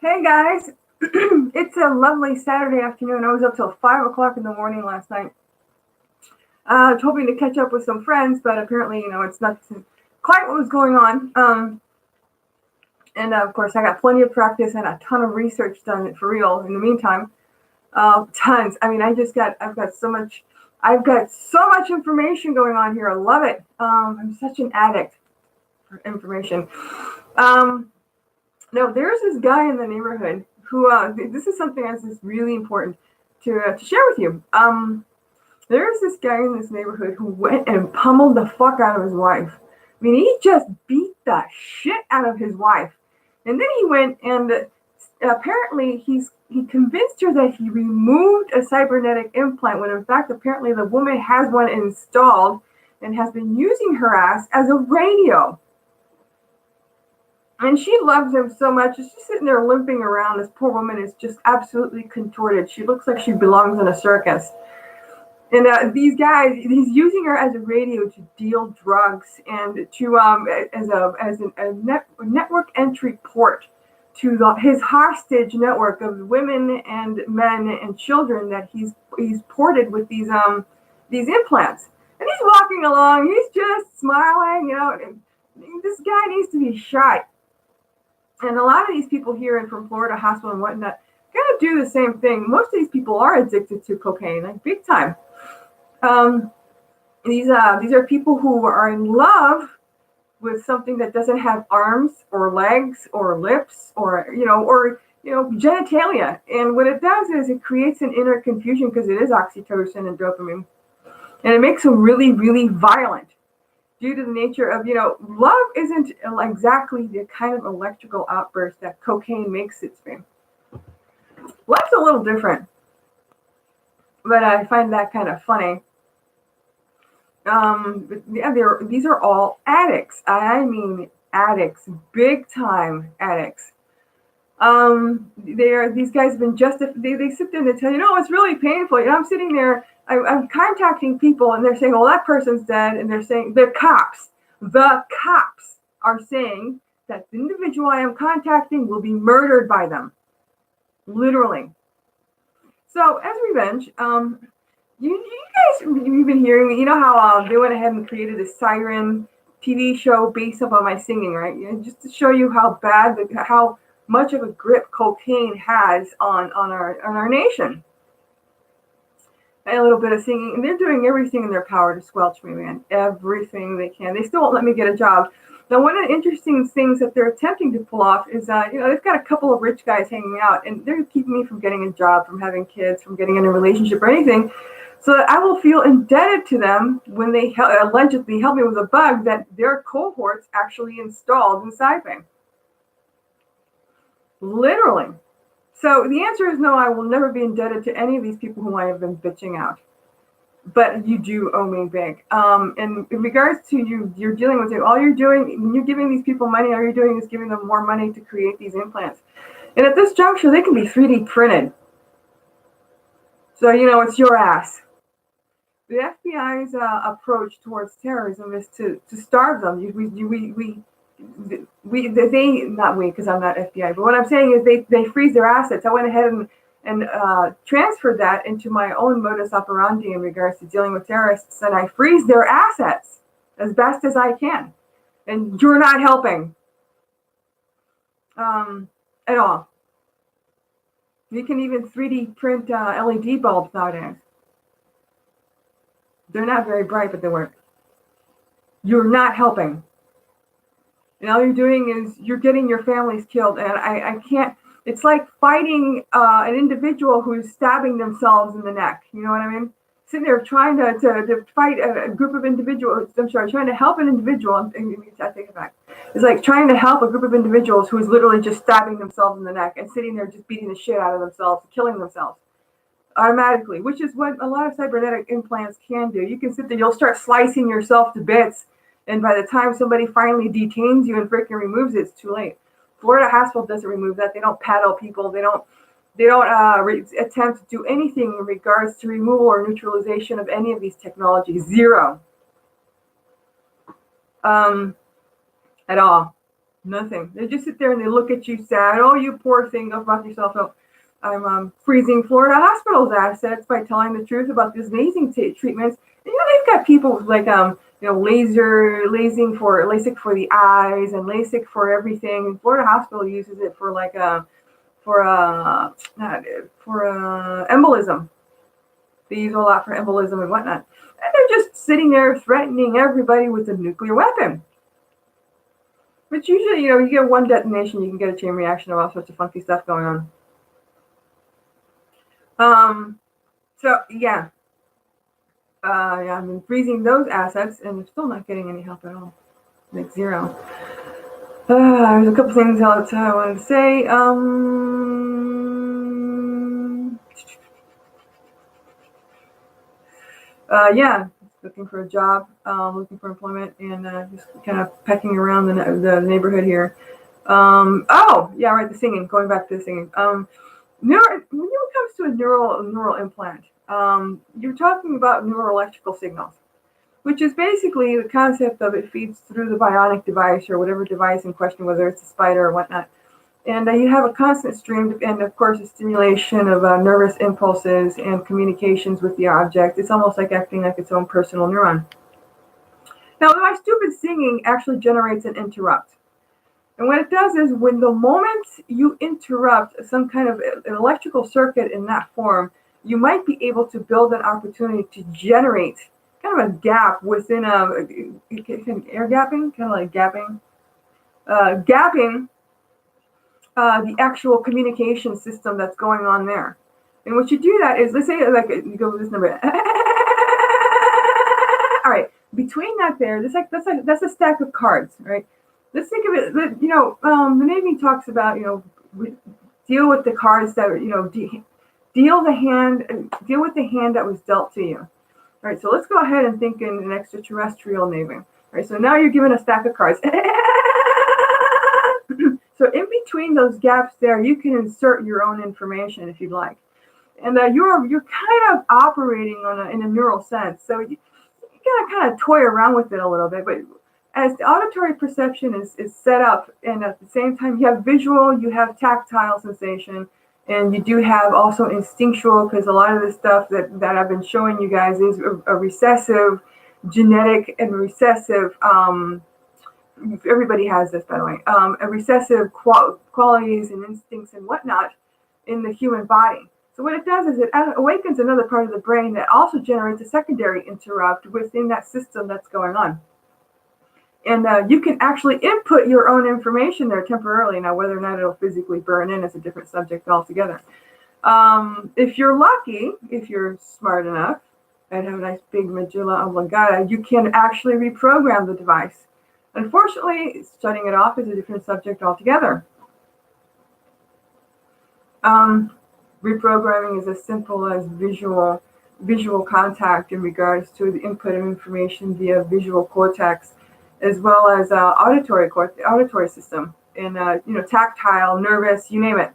Hey guys, it's a lovely Saturday afternoon. I was up till 5 o'clock in the morning last night. I was hoping to catch up with some friends, but apparently, it's not quite what was going on. And of course, I got plenty of practice and a ton of research done for real. In the meantime, tons. I mean, I've got so much information going on here. I love it. I'm such an addict for information. Um, No, there's this guy in the neighborhood who, this is something that's just really important to share with you. There's this guy in this neighborhood who went and pummeled the fuck out of his wife. I mean, he just beat the shit out of his wife. And then he went and apparently he convinced her that he removed a cybernetic implant when in fact apparently the woman has one installed and has been using her ass as a radio. And she loves him so much. She's sitting there limping around. This poor woman is just absolutely contorted. She looks like she belongs in a circus. And these guys, he's using her as a radio to deal drugs and to network entry port to his hostage network of women and men and children that he's ported with these implants. And he's walking along. He's just smiling. This guy needs to be shot. And a lot of these people here and from Florida hospital and whatnot kind of do the same thing. Most of these people are addicted to cocaine, like big time. Um, these are people who are in love with something that doesn't have arms or legs or lips or genitalia. And what it does is it creates an inner confusion because it is oxytocin and dopamine, and it makes them really, really violent. Due to the nature of, love isn't exactly the kind of electrical outburst that cocaine makes it be. Love's a little different, but I find that kind of funny. But yeah, these are all addicts. I mean, addicts, big time addicts. These guys have been they sit there and they tell you, no, it's really painful. I'm sitting there, I'm contacting people and they're saying, well, that person's dead. And they're saying, the cops are saying that the individual I am contacting will be murdered by them. Literally. So as revenge, you guys, you've been hearing, how they went ahead and created a Siren TV show based upon my singing, right? Just to show you how much of a grip cocaine has on our nation. And a little bit of singing, and they're doing everything in their power to squelch me, man. Everything they can. They still won't let me get a job. Now, one of the interesting things that they're attempting to pull off is, they've got a couple of rich guys hanging out, and they're keeping me from getting a job, from having kids, from getting in a relationship or anything, so that I will feel indebted to them when they allegedly help me with a bug that their cohorts actually installed inside me. Literally. So the answer is no, I will never be indebted to any of these people whom I have been bitching out. But you do owe me big. And in regards to you're dealing with it, all you're doing, when you're giving these people money, all you're doing is giving them more money to create these implants. And at this juncture, they can be 3D printed. So, it's your ass. The FBI's approach towards terrorism is to starve them. Not we, because I'm not FBI, but what I'm saying is they freeze their assets. I went ahead and transferred that into my own modus operandi in regards to dealing with terrorists, and I freeze their assets as best as I can. And you're not helping at all. You can even 3D print LED bulbs nowadays. They're not very bright, but they work. You're not helping. And all you're doing is you're getting your families killed. And I can't, it's like fighting an individual who's stabbing themselves in the neck. You know what I mean? Sitting there trying to fight a group of individuals. I'm sorry, trying to help an individual. I take it back. It's like trying to help a group of individuals who is literally just stabbing themselves in the neck and sitting there just beating the shit out of themselves, killing themselves automatically, which is what a lot of cybernetic implants can do. You can sit there, you'll start slicing yourself to bits, and by the time somebody finally detains you and freaking removes it, it's too late. Florida Hospital doesn't remove that. They don't paddle people. They don't attempt to do anything in regards to removal or neutralization of any of these technologies. Zero. At all. Nothing. They just sit there and they look at you sad. Oh, you poor thing. Go fuck yourself. Oh, I'm freezing Florida hospitals' assets by telling the truth about these amazing treatments. And, they've got people with like LASIK for the eyes and LASIK for everything. Florida Hospital uses it for like for embolism. They use it a lot for embolism and whatnot. And they're just sitting there threatening everybody with a nuclear weapon. But usually, you get one detonation, you can get a chain reaction of all sorts of funky stuff going on. So yeah. I've been freezing those assets, and I'm still not getting any help at all. Like zero. There's a couple things else I wanted to say. Yeah, looking for a job, looking for employment, and just kind of pecking around the neighborhood here. Oh, yeah, right, the singing. Going back to the singing. When it comes to a neural implant, you're talking about neuroelectrical signals, which is basically the concept of it feeds through the bionic device or whatever device in question, whether it's a spider or whatnot. And you have a constant stream, and of course, a stimulation of nervous impulses and communications with the object. It's almost like acting like its own personal neuron. Now, my stupid singing actually generates an interrupt. And what it does is when the moment you interrupt some kind of an electrical circuit in that form, you might be able to build an opportunity to generate kind of a gap within air gapping, kind of like gapping, the actual communication system that's going on there. And what you do that is, let's say like you go with this number. All right, between that there, that's a stack of cards, right? Let's think of it. The Navy talks about deal with the cards that deal with the hand that was dealt to you. All right, so let's go ahead and think in an extraterrestrial Navy. All right, so now you're given a stack of cards. So in between those gaps there, you can insert your own information if you'd like. And you're kind of operating in a neural sense. So you gotta kind of toy around with it a little bit. But as the auditory perception is set up, and at the same time you have visual, you have tactile sensation, and you do have also instinctual, because a lot of the stuff that I've been showing you guys is a recessive, genetic and recessive, everybody has this, by the way, a recessive qualities and instincts and whatnot in the human body. So what it does is it awakens another part of the brain that also generates a secondary interrupt within that system that's going on. And you can actually input your own information there temporarily. Now, whether or not it'll physically burn in is a different subject altogether. If you're lucky, if you're smart enough, and have a nice big medulla oblongata, you can actually reprogram the device. Unfortunately, shutting it off is a different subject altogether. Reprogramming is as simple as visual contact in regards to the input of information via visual cortex, as well as auditory system, and tactile, nervous, you name it.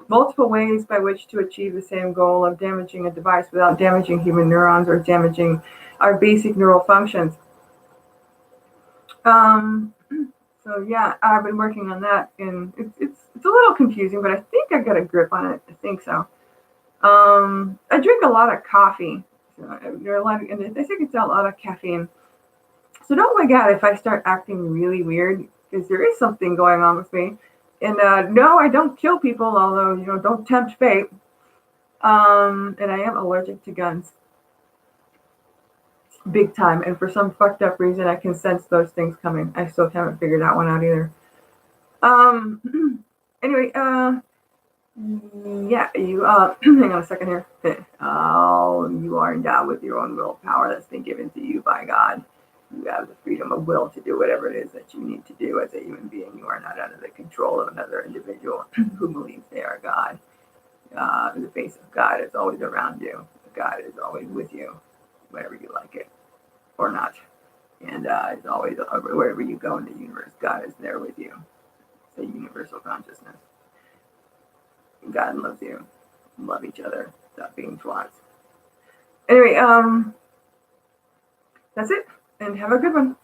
Multiple ways by which to achieve the same goal of damaging a device without damaging human neurons or damaging our basic neural functions. So yeah, I've been working on that, and it's a little confusing, but I think I got a grip on it. I think so. I drink a lot of coffee. So there are a lot of, and I think it's a lot of caffeine. So don't look out if I start acting really weird, because there is something going on with me. And no, I don't kill people, although don't tempt fate. And I am allergic to guns. Big time, and for some fucked up reason I can sense those things coming. I still haven't figured that one out either. Anyway, yeah, you hang on a second here. You are endowed with your own willpower that's been given to you by God. You have the freedom of will to do whatever it is that you need to do as a human being. You are not under the control of another individual who believes they are God. The face of God is always around you. God is always with you, wherever you like it or not. And it's always, wherever you go in the universe, God is there with you. It's a universal consciousness. God loves you. Love each other. Stop being twats. Anyway, that's it. And have a good one.